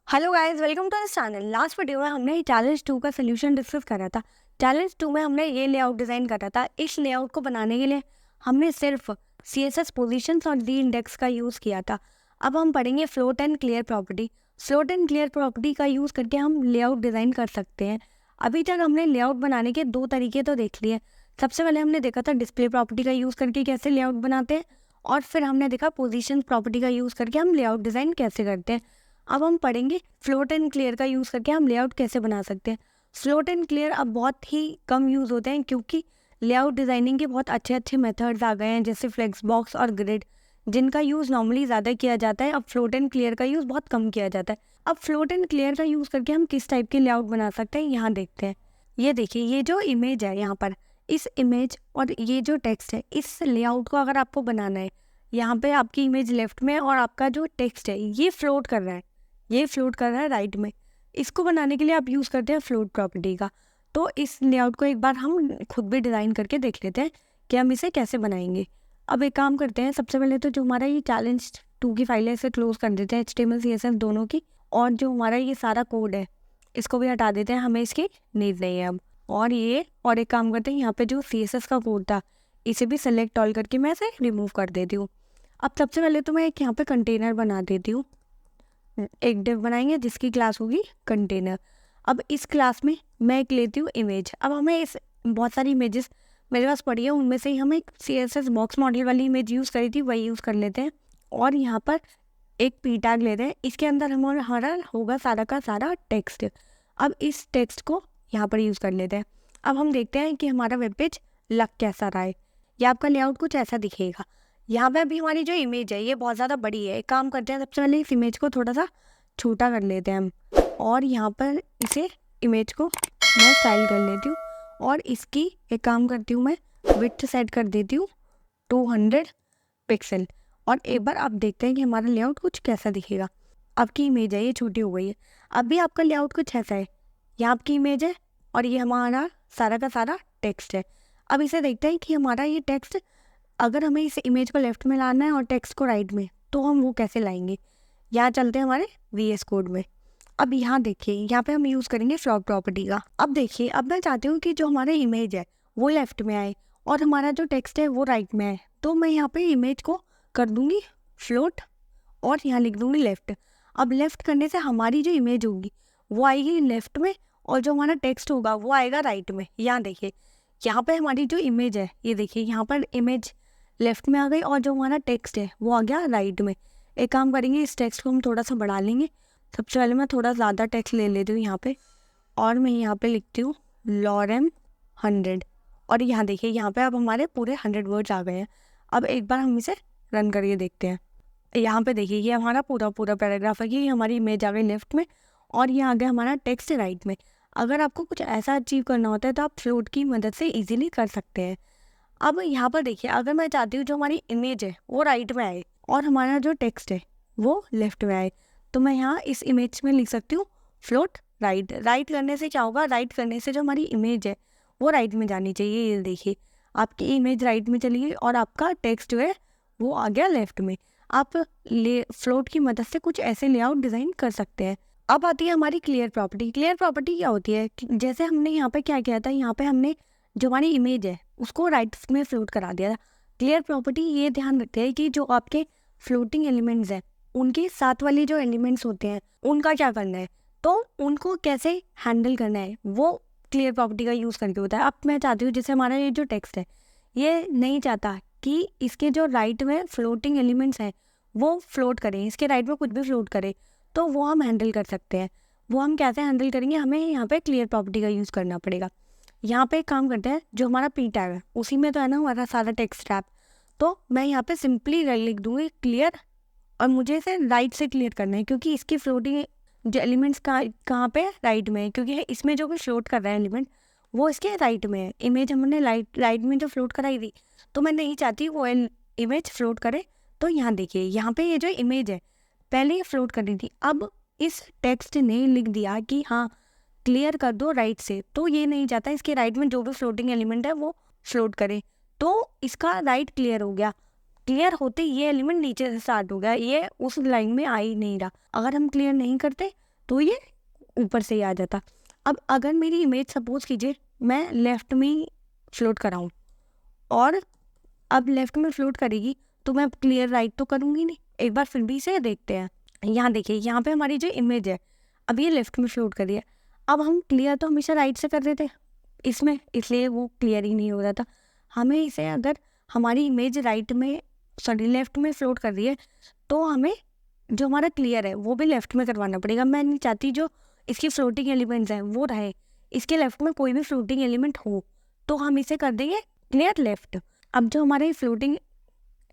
Hello guys, welcome to this channel. Last video में हमने challenge 2 का सोल्यूशन डिस्कस करा था। चैलेंज 2 में हमने ये लेआउट डिज़ाइन करा था। इस लेआउट को बनाने के लिए हमने सिर्फ CSS पोजीशंस और दी इंडेक्स का यूज़ किया था। अब हम पढ़ेंगे float and clear property. Float and clear property का यूज़ करके हम लेआउट डिज़ाइन कर सकते हैं। अभी तक हमने लेआउट बनाने के दो तरीके तो देख लिए। सबसे पहले हमने देखा था डिस्प्ले प्रॉपर्टी का यूज़ करके कैसे लेआउट बनाते हैं, और फिर हमने देखा पोजीशन प्रॉपर्टी का यूज़ करके हम लेआउट डिज़ाइन कैसे करते हैं। अब हम पढ़ेंगे फ्लोट एंड क्लियर का यूज़ करके हम लेआउट कैसे बना सकते हैं। फ्लोट एंड क्लियर अब बहुत ही कम यूज़ होते हैं क्योंकि लेआउट डिज़ाइनिंग के बहुत अच्छे अच्छे मेथड्स आ गए हैं, जैसे फ्लेक्स बॉक्स और ग्रिड, जिनका यूज़ नॉर्मली ज़्यादा किया जाता है। अब फ्लोट एंड क्लियर का यूज़ बहुत कम किया जाता है। अब फ्लोट एंड क्लियर का यूज़ करके हम किस टाइप के लेआउट बना सकते हैं, यहाँ देखते हैं। ये देखिए, ये जो इमेज है यहाँ पर, इस इमेज और ये जो टेक्स्ट है, इस लेआउट को अगर आपको बनाना है, यहाँ पे आपकी इमेज लेफ्ट में और आपका जो टेक्स्ट है ये फ्लोट कर रहा है, ये फ्लोट कर रहा है राइट में। इसको बनाने के लिए आप यूज़ करते हैं फ्लोट प्रॉपर्टी का। तो इस लेआउट को एक बार हम खुद भी डिज़ाइन करके देख लेते हैं कि हम इसे कैसे बनाएंगे। अब एक काम करते हैं, सबसे पहले तो जो हमारा ये चैलेंज 2 की फाइल है इसे क्लोज कर देते हैं, HTML CSS दोनों की, और जो हमारा ये सारा कोड है इसको भी हटा देते हैं, हमें इसकी नीड नहीं है अब। और एक काम करते हैं, यहाँ पे जो CSS का कोड था इसे भी सेलेक्ट ऑल करके मैं इसे रिमूव कर देती हूँ। अब सबसे पहले तो मैं एक यहाँ पे कंटेनर बना देती हूँ, एक डिव बनाएंगे जिसकी क्लास होगी कंटेनर। अब इस क्लास में मैं एक लेती हूँ इमेज। अब हमें इस बहुत सारी इमेजेस मेरे पास पड़ी है, उनमें से ही हम एक CSS बॉक्स मॉडल वाली इमेज यूज़ करी थी, वही यूज़ कर लेते हैं। और यहाँ पर एक p टैग लेते हैं, इसके अंदर हमारा होगा सारा का सारा टेक्स्ट। अब इस टेक्स्ट को यहाँ पर यूज़ कर लेते हैं। अब हम देखते हैं कि हमारा वेब पेज लग कैसा रहा है। या आपका लेआउट कुछ ऐसा दिखेगा। यहाँ पे अभी हमारी जो इमेज है ये बहुत ज़्यादा बड़ी है। एक काम करते हैं, सबसे पहले इस इमेज को थोड़ा सा छोटा कर लेते हैं हम, और यहाँ पर इसे इमेज को मैं स्टाइल कर लेती हूँ, और इसकी एक काम करती हूँ, मैं विड्थ सेट कर देती हूँ 200 पिक्सल। और एक बार आप देखते हैं कि हमारा लेआउट कुछ कैसा दिखेगा। आपकी इमेज है ये छोटी हो गई है। अब भी आपका लेआउट कुछ ऐसा है, यहाँ आपकी इमेज है और ये हमारा सारा का सारा टेक्स्ट है। अब इसे देखते हैं कि हमारा ये टेक्स्ट, अगर हमें इस इमेज को लेफ्ट में लाना है और टेक्स्ट को राइट में, तो हम वो कैसे लाएंगे। यहाँ चलते हैं हमारे VS कोड में। अब यहाँ देखिए, यहाँ पे हम यूज़ करेंगे फ्लोट प्रॉपर्टी का। अब देखिए, अब मैं चाहती हूँ कि जो हमारा इमेज है वो लेफ्ट में आए और हमारा जो टेक्स्ट है वो राइट में आए। तो मैं यहाँ पे इमेज को कर दूँगी फ्लोट और यहाँ लिख दूँगी लेफ्ट। अब लेफ्ट करने से हमारी जो इमेज होगी वो आएगी लेफ्ट में, और जो हमारा टेक्स्ट होगा वो आएगा राइट में। यहाँ देखिए, यहाँ पे हमारी जो इमेज है, ये देखिए यहाँ पर इमेज लेफ्ट में आ गई और जो हमारा टेक्स्ट है वो आ गया राइट में। एक काम करेंगे, इस टेक्स्ट को हम थोड़ा सा बढ़ा लेंगे। सबसे पहले मैं थोड़ा ज़्यादा टेक्स्ट ले लेती हूँ यहाँ पे, और मैं यहाँ पे लिखती हूँ lorem 100। और यहाँ देखिए, यहाँ पे अब हमारे पूरे 100 वर्ड्स आ गए हैं। अब एक बार हम इसे रन करके देखते हैं। यहाँ पे देखिए, ये हमारा पूरा पूरा पैराग्राफ है कि हमारी इमेज आ गई लेफ्ट में और यहाँ आ गया हमारा टेक्स्ट राइट में। अगर आपको कुछ ऐसा अचीव करना होता है तो आप फ्लोट की मदद से ईजिली कर सकते हैं। अब यहाँ पर देखिए, अगर मैं चाहती हूँ जो हमारी इमेज है वो राइट में आए और हमारा जो टेक्स्ट है वो लेफ्ट में आए, तो मैं यहाँ इस इमेज में लिख सकती हूँ फ्लोट राइट। राइट करने से क्या होगा, राइट करने से जो हमारी इमेज है वो राइट में जानी चाहिए। ये देखिए, आपकी इमेज राइट में चली गई और आपका टेक्स्ट जो है वो आ गया लेफ्ट में। आप फ्लोट की मदद से कुछ ऐसे लेआउट डिज़ाइन कर सकते हैं। अब आती है हमारी क्लियर प्रॉपर्टी। क्लियर प्रॉपर्टी क्या होती है, जैसे हमने यहाँ पे क्या किया था, यहाँ पे हमने जो हमारी इमेज है उसको राइट में फ्लोट करा दिया था। क्लियर प्रॉपर्टी ये ध्यान रखते हैं कि जो आपके फ्लोटिंग एलिमेंट्स हैं उनके साथ वाले जो एलिमेंट्स होते हैं उनका क्या करना है, तो उनको कैसे हैंडल करना है, वो क्लियर प्रॉपर्टी का यूज़ करके होता है। अब मैं चाहती हूँ जैसे हमारा ये जो टेक्स्ट है ये नहीं चाहता कि इसके जो राइट में फ्लोटिंग एलिमेंट्स हैं वो फ्लोट करें, इसके राइट में कुछ भी फ्लोट करे, तो वो हम हैंडल कर सकते हैं। वो हम कैसे हैंडल करेंगे, हमें यहाँ पे क्लियर प्रॉपर्टी का यूज़ करना पड़ेगा। यहाँ पे एक काम करते हैं, जो हमारा p टैग है उसी में तो है ना हमारा सारा टेक्स्ट टैग, तो मैं यहाँ पे सिंपली लिख दूँगी क्लियर, और मुझे इसे राइट से क्लियर करना है क्योंकि इसकी फ्लोटिंग जो एलिमेंट्स कहाँ पे राइट में है, क्योंकि इसमें जो भी फ्लोट कर रहा है एलिमेंट वो इसके राइट में है। इमेज हमने राइट में जो फ्लोट कराई थी, तो मैं नहीं चाहती वो इमेज फ्लोट करे। तो यहाँ देखिए, यहाँ पे ये जो इमेज है पहले ये फ्लोट कर रही थी, अब इस टेक्स्ट ने लिख दिया कि हाँ क्लियर कर दो राइट से, तो ये नहीं चाहता इसके राइट में जो भी फ्लोटिंग एलिमेंट है वो फ्लोट करे, तो इसका राइट क्लियर हो गया। क्लियर होते ये एलिमेंट नीचे से स्टार्ट हो गया, ये उस लाइन में आ ही नहीं रहा। अगर हम क्लियर नहीं करते तो ये ऊपर से ही आ जाता। अब अगर मेरी इमेज सपोज कीजिए मैं लेफ्ट में ही फ्लोट कराऊँ, और अब लेफ्ट में फ्लोट करेगी तो मैं क्लियर राइट तो करूँगी नहीं। एक बार फिर भी इसे देखते हैं। यहाँ देखिए, यहाँ पे हमारी जो इमेज है अब ये लेफ्ट में फ्लोट कर रही है। अब हम क्लियर तो हमेशा राइट से कर रहे थे इसमें, इसलिए वो क्लियर ही नहीं हो रहा था। हमें इसे, अगर हमारी इमेज राइट में लेफ्ट में फ्लोट कर रही है तो हमें जो हमारा क्लियर है वो भी लेफ्ट में करवाना पड़ेगा। मैं नहीं चाहती जो इसकी फ्लोटिंग एलिमेंट्स हैं वो रहे, इसके लेफ्ट में कोई भी फ्लोटिंग एलिमेंट हो, तो हम इसे कर देंगे क्लियर लेफ्ट। अब जो हमारा फ्लोटिंग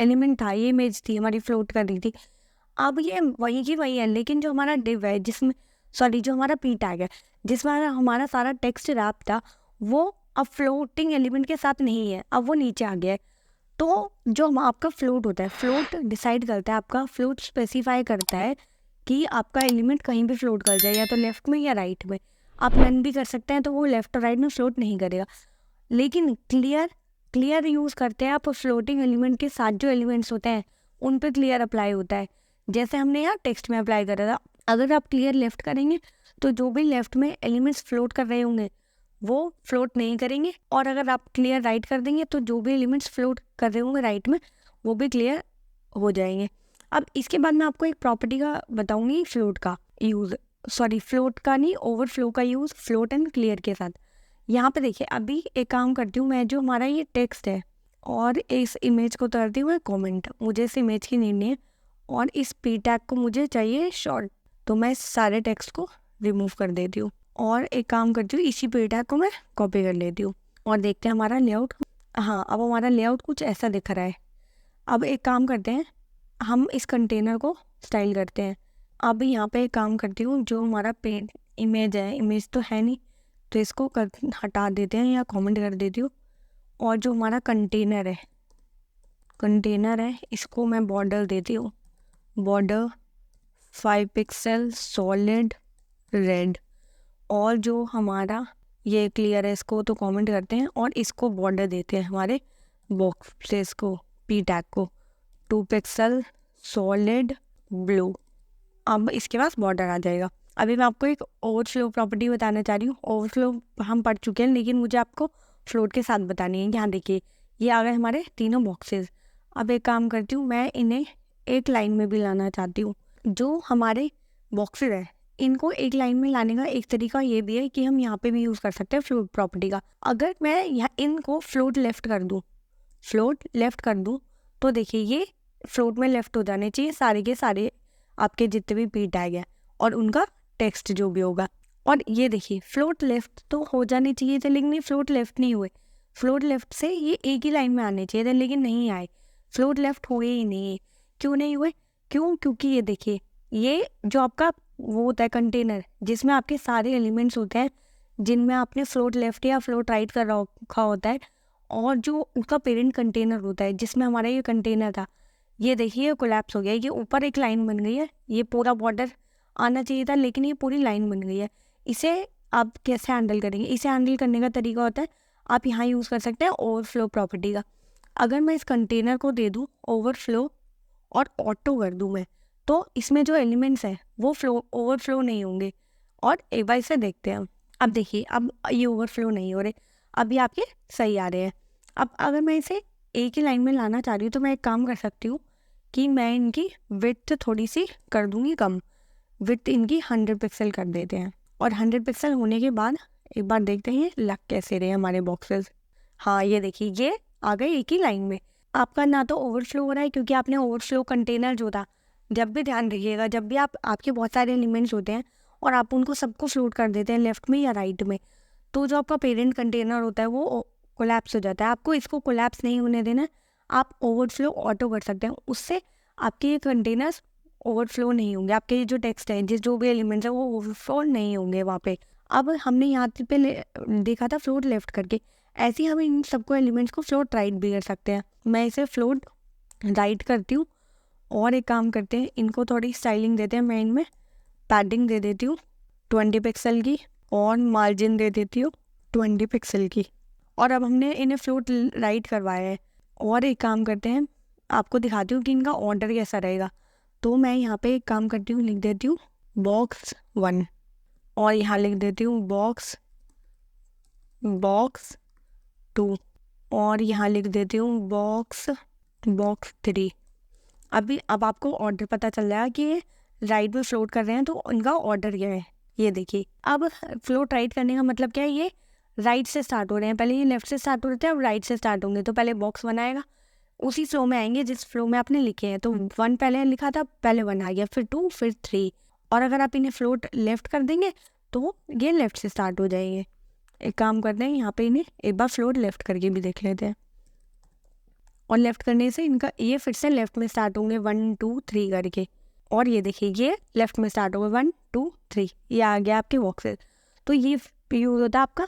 एलिमेंट था, ये इमेज थी हमारी फ्लोट कर रही थी, अब ये वही की वही है, लेकिन जो हमारा डिव है जिसमें जो हमारा पी टैग है जिसमें हमारा सारा टेक्स्ट रैप था, वो अब फ्लोटिंग एलिमेंट के साथ नहीं है, अब वो नीचे आ गया है। तो जो आपका फ्लोट होता है, फ्लोट डिसाइड करता है, आपका फ्लोट स्पेसिफाई करता है कि आपका एलिमेंट कहीं भी फ्लोट कर जाए, या तो लेफ्ट में या राइट में। आप नन भी कर सकते हैं, तो वो लेफ्ट और राइट में फ्लोट नहीं करेगा। लेकिन क्लियर यूज़ करते हैं आप फ्लोटिंग एलिमेंट के साथ जो एलिमेंट्स होते हैं उन पे क्लियर अप्लाई होता है, जैसे हमने यहाँ टेक्स्ट में अप्लाई करा था। अगर आप क्लियर लेफ्ट करेंगे तो जो भी लेफ्ट में एलिमेंट्स फ्लोट कर रहे होंगे वो फ्लोट नहीं करेंगे, और अगर आप क्लियर राइट कर देंगे तो जो भी एलिमेंट्स फ्लोट कर रहे होंगे राइट में वो भी क्लियर हो जाएंगे। अब इसके बाद मैं आपको एक प्रॉपर्टी का बताऊंगी फ्लोट का यूज़, फ्लोट का नहीं, ओवरफ्लो का यूज़ फ्लोट एंड क्लियर के साथ। यहाँ पे देखिए, अभी एक काम करती हूँ मैं, जो हमारा ये टेक्स्ट है और इस इमेज को करती हूँ मैं कॉमेंट, मुझे इस इमेज की नीड नहीं है, और इस पी टैग को मुझे चाहिए शॉर्ट, तो मैं सारे टेक्स्ट को रिमूव कर देती हूँ और एक काम करती हूँ, इसी पी टैग को मैं कॉपी कर लेती हूँ और देखते हैं हमारा लेआउट। हाँ, अब हमारा लेआउट कुछ ऐसा दिख रहा है। अब एक काम करते हैं, हम इस कंटेनर को स्टाइल करते हैं। अब यहाँ पे एक काम करती हूँ, जो हमारा पेज इमेज है, इमेज तो है नहीं, तो इसको हटा देते हैं या कमेंट कर देती हूँ। और जो हमारा कंटेनर है इसको मैं बॉर्डर देती हूँ, बॉर्डर 5 पिक्सल सॉलिड रेड। और जो हमारा ये क्लियर है इसको तो कमेंट करते हैं, और इसको बॉर्डर देते हैं हमारे बॉक्सेस को, पी टैग को 2 पिक्सल सॉलिड ब्लू। अब इसके पास बॉर्डर आ जाएगा। अभी मैं आपको एक ओवरफ्लो प्रॉपर्टी बताना चाह रही हूँ। ओवरफ्लो हम पढ़ चुके हैं, लेकिन मुझे आपको फ्लोट के साथ बतानी है। यहाँ देखिए, ये आ गए हमारे तीनों बॉक्सेस। अब एक काम करती हूँ, मैं इन्हें एक लाइन में भी लाना चाहती हूँ। जो हमारे बॉक्सेस है इनको एक लाइन में लाने का एक तरीका ये भी है कि हम यहाँ पे भी यूज़ कर सकते हैं फ्लोट प्रॉपर्टी का। अगर मैं यहाँ इनको फ्लोट लेफ्ट कर दूँ तो देखिए ये फ्लोट में लेफ्ट हो जाने चाहिए सारे के सारे आपके जितने भी पी टैग है और उनका टेक्स्ट जो भी होगा। और ये देखिए, फ्लोट लेफ्ट तो हो जाने चाहिए थे, लेकिन ये फ्लोट लेफ्ट नहीं हुए। फ्लोट लेफ्ट से ये एक ही लाइन में आने चाहिए थे, लेकिन नहीं आए, फ्लोट लेफ्ट हुए ही नहीं। क्यों नहीं हुए? क्योंकि ये देखिए, ये जो आपका वो होता है कंटेनर जिसमें आपके सारे एलिमेंट्स होते हैं, जिनमें आपने फ्लोट लेफ्ट या फ्लोट राइट कर रखा होता है, और जो उसका पेरेंट कंटेनर होता है जिसमें हमारा ये कंटेनर था, ये देखिए कोलैप्स हो गया। ये ऊपर एक लाइन बन गई है, ये पूरा बॉर्डर आना चाहिए था, लेकिन ये पूरी लाइन बन गई है। इसे आप कैसे हैंडल करेंगे? इसे हैंडल करने का तरीका होता है, आप यहाँ यूज़ कर सकते हैं ओवरफ्लो प्रॉपर्टी का। अगर मैं इस कंटेनर को दे दूँ ओवरफ्लो और ऑटो कर दूँ मैं, तो इसमें जो एलिमेंट्स हैं वो ओवरफ्लो नहीं होंगे। और एक बार इसे देखते हैं। अब देखिए, अब ये ओवरफ्लो नहीं हो रहे, अब ये आपके सही आ रहे हैं। अब अगर मैं इसे एक ही लाइन में लाना चाह रही हूँ तो मैं एक काम कर सकती हूँ कि मैं इनकी विड्थ थोड़ी सी कर दूँगी कम। विड्थ इनकी 100 पिक्सल कर देते हैं, और 100 पिक्सल होने के बाद एक बार देखते हैं ये लग कैसे रहे हमारे बॉक्सेस। हाँ, ये देखिए, ये आ गए एक ही लाइन में। आपका ना तो ओवरफ्लो हो रहा है, क्योंकि आपने ओवरफ्लो कंटेनर जो था, जब भी ध्यान रखिएगा, जब भी आपके बहुत सारे एलिमेंट्स होते हैं और आप उनको सबको फ्लोट कर देते हैं लेफ्ट में या राइट में, तो जो आपका पेरेंट कंटेनर होता है वो कोलैप्स हो जाता है। आपको इसको कोलैप्स नहीं होने देना, आप ओवरफ्लो ऑटो कर सकते हैं, उससे आपके ये कंटेनर्स ओवरफ्लो नहीं होंगे। आपके ये जो टेक्स्ट है, जो भी एलिमेंट्स है वो ओवरफ्लो नहीं होंगे वहाँ पे। अब हमने यहाँ पे देखा था फ्लोट लेफ्ट करके, ऐसे ही हम इन सबको एलिमेंट्स को फ्लोट राइट भी कर सकते हैं। मैं इसे फ्लोट राइट करती हूँ, और एक काम करते हैं, इनको थोड़ी स्टाइलिंग देते हैं। मैं इनमें पैडिंग दे देती हूँ 20 पिक्सल की, और मार्जिन दे देती हूँ 20 पिक्सल की। और अब हमने इन्हें फ्लोट राइट करवाया है, और एक काम करते हैं, आपको दिखाती हूँ कि इनका ऑर्डर कैसा रहेगा। तो मैं यहाँ पे एक काम करती हूँ, लिख देती हूँ बॉक्स 1 और यहाँ लिख देती हूँ बॉक्स 2 और यहाँ लिख देती हूँ बॉक्स 3। अब आपको ऑर्डर पता चल रहा है कि ये राइट में फ्लोट कर रहे हैं, तो उनका ऑर्डर क्या है ये देखिए। अब फ्लोट राइट करने का मतलब क्या है, ये राइट से स्टार्ट हो रहे हैं, पहले ये लेफ्ट से स्टार्ट हो रहे थे, अब राइट से स्टार्ट होंगे। तो पहले बॉक्स 1 आएगा, उसी फ्लो में आएंगे जिस फ्लो में आपने लिखे हैं। तो 1 पहले लिखा था, पहले 1 आ गया, फिर 2, फिर 3। और अगर आप इन्हें फ्लोट लेफ्ट कर देंगे तो ये लेफ्ट से स्टार्ट हो जाएंगे। एक काम करते हैं, यहाँ पे इन्हें एक बार फ्लोट लेफ्ट करके भी देख लेते हैं। और लेफ्ट करने से इनका ये फिर से लेफ्ट में स्टार्ट होंगे 1 2 3 करके। और ये देखिए ये लेफ्ट में स्टार्ट होगा 1 2 3, ये आ गया आपके बॉक्सेस। तो ये यूज़ होता है आपका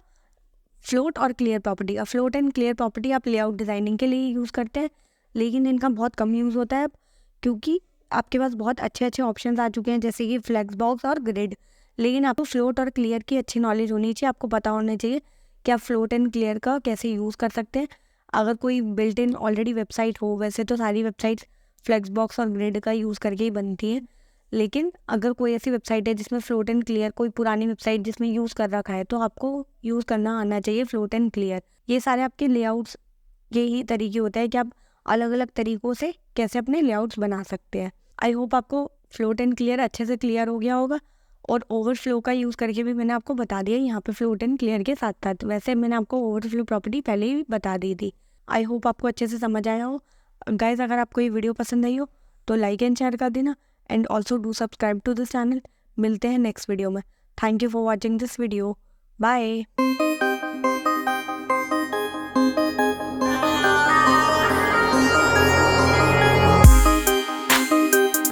फ्लोट और क्लियर प्रॉपर्टी का। फ्लोट एंड क्लियर प्रॉपर्टी आप लेआउट डिज़ाइनिंग के लिए यूज़ करते हैं, लेकिन इनका बहुत कम यूज़ होता है अब, क्योंकि आपके पास बहुत अच्छे ऑप्शंस आ चुके हैं जैसे कि फ्लेक्स बॉक्स और ग्रिड। लेकिन आपको फ्लोट और क्लियर की अच्छी नॉलेज होनी चाहिए, आपको पता होना चाहिए कि आप फ्लोट एंड क्लियर का कैसे यूज़ कर सकते हैं। अगर कोई बिल्ट इन ऑलरेडी वेबसाइट हो, वैसे तो सारी वेबसाइट्स फ्लेक्स बॉक्स और ग्रिड का यूज़ करके ही बनती हैं, लेकिन अगर कोई ऐसी वेबसाइट है जिसमें फ्लोट एंड क्लियर, कोई पुरानी वेबसाइट जिसमें यूज़ कर रखा है, तो आपको यूज़ करना आना चाहिए फ्लोट एंड क्लियर। ये सारे आपके लेआउट्स यही तरीके होते हैं कि आप अलग अलग तरीक़ों से कैसे अपने लेआउट्स बना सकते हैं। आई होप आपको फ्लोट एंड क्लियर अच्छे से क्लियर हो गया होगा। और ओवरफ्लो का यूज़ करके भी मैंने आपको बता दिया यहाँ पे फ्लोट एंड क्लियर के साथ साथ। वैसे मैंने आपको ओवरफ्लो प्रॉपर्टी पहले ही बता दी थी। आई होप आपको अच्छे से समझ आया हो। गाइज, अगर आपको ये वीडियो पसंद आई हो तो लाइक एंड शेयर कर देना, and also do subscribe to this channel. मिलते हैं नेक्स्ट वीडियो में। Thank you for watching this video. Bye.